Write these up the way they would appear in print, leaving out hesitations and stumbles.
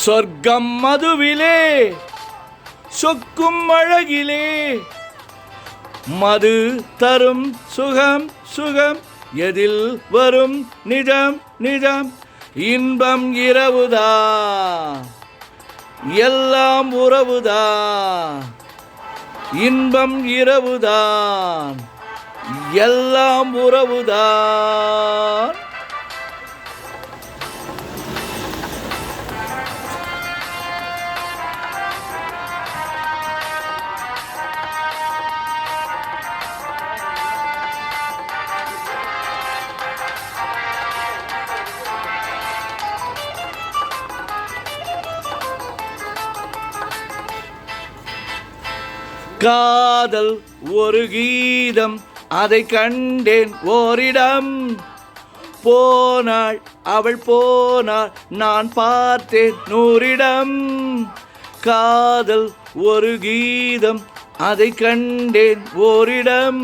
சொர்க்கம் மதுவிலே சொக்கும் அழகிலே மது தரும் சுகம் சுகம் எதில் வரும் நிஜம் நிஜம் இன்பம் இரவுதான் எல்லாம் உறவுதான் இன்பம் இரவுதான் எல்லாம் உறவுதான். காதல் ஒரு கீதம் அதை கண்டேன் ஓரிடம் போனாள் அவள் போனாள் நான் பார்த்தேன் 100 இடம். காதல் ஒரு கீதம் அதை கண்டேன் ஓரிடம்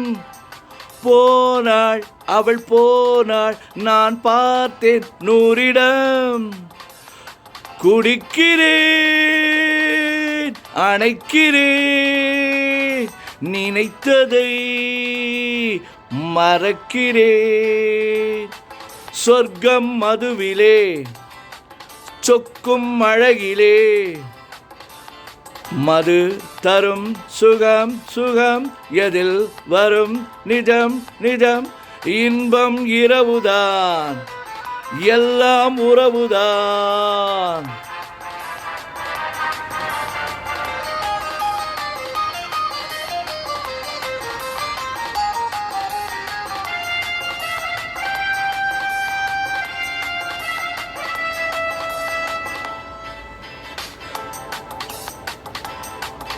போனாள் அவள் போனாள் நான் பார்த்தேன் 100 இடம். குடிக்கிறேன் அணைக்கிறேன் நினைத்ததை மறக்கிறேன். சொர்க்கம் மதுவிலே சொக்கும் அழகிலே மது தரும் சுகம் சுகம் எதில் வரும் நிஜம் நிஜம் இன்பம் இரவுதான் எல்லாம் உறவுதான்.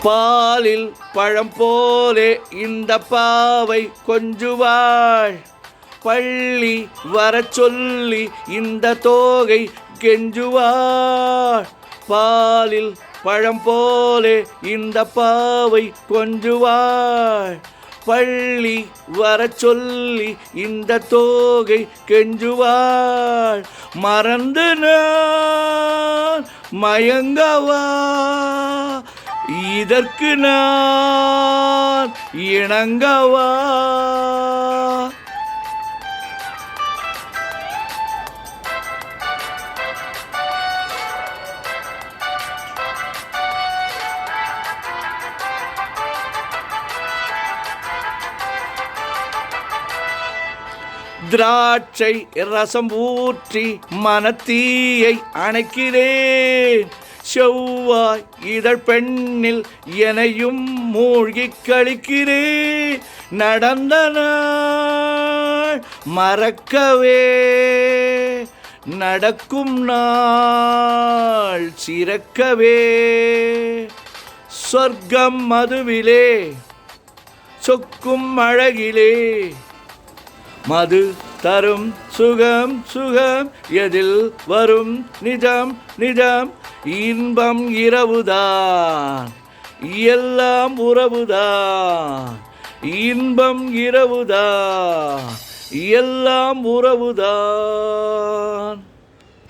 பாலில் பழம் போலே இந்த பாவை கொஞ்சுவாள் பள்ளி வர சொல்லி இந்த தோகை கெஞ்சுவாள். பாலில் பழம் போலே இந்த பாவை கொஞ்சுவாள் பள்ளி வர சொல்லி இந்த தோகை கெஞ்சுவாள். மறந்து நான் மயங்கவா இதற்கு நான் இணங்கவா. திராட்சை ரசம் ஊற்றி மனத்தீயை அணைக்கிறேன். செவ்வாய் இதழ் பெண்ணில் எனையும் மூழ்கி கழிக்கிறேன். நடந்த நாள் மறக்கவே நடக்கும் நாள் சிறக்கவே. சொர்க்கம் மதுவிலே சொக்கும் அழகிலே மது தரும் சுகம் சுகம் எதில் வரும் நிஜம் நிஜம் இன்பம் இரவுதான் எல்லாம் உறவுதான் இன்பம் இரவுதான் எல்லாம் உறவுதான்.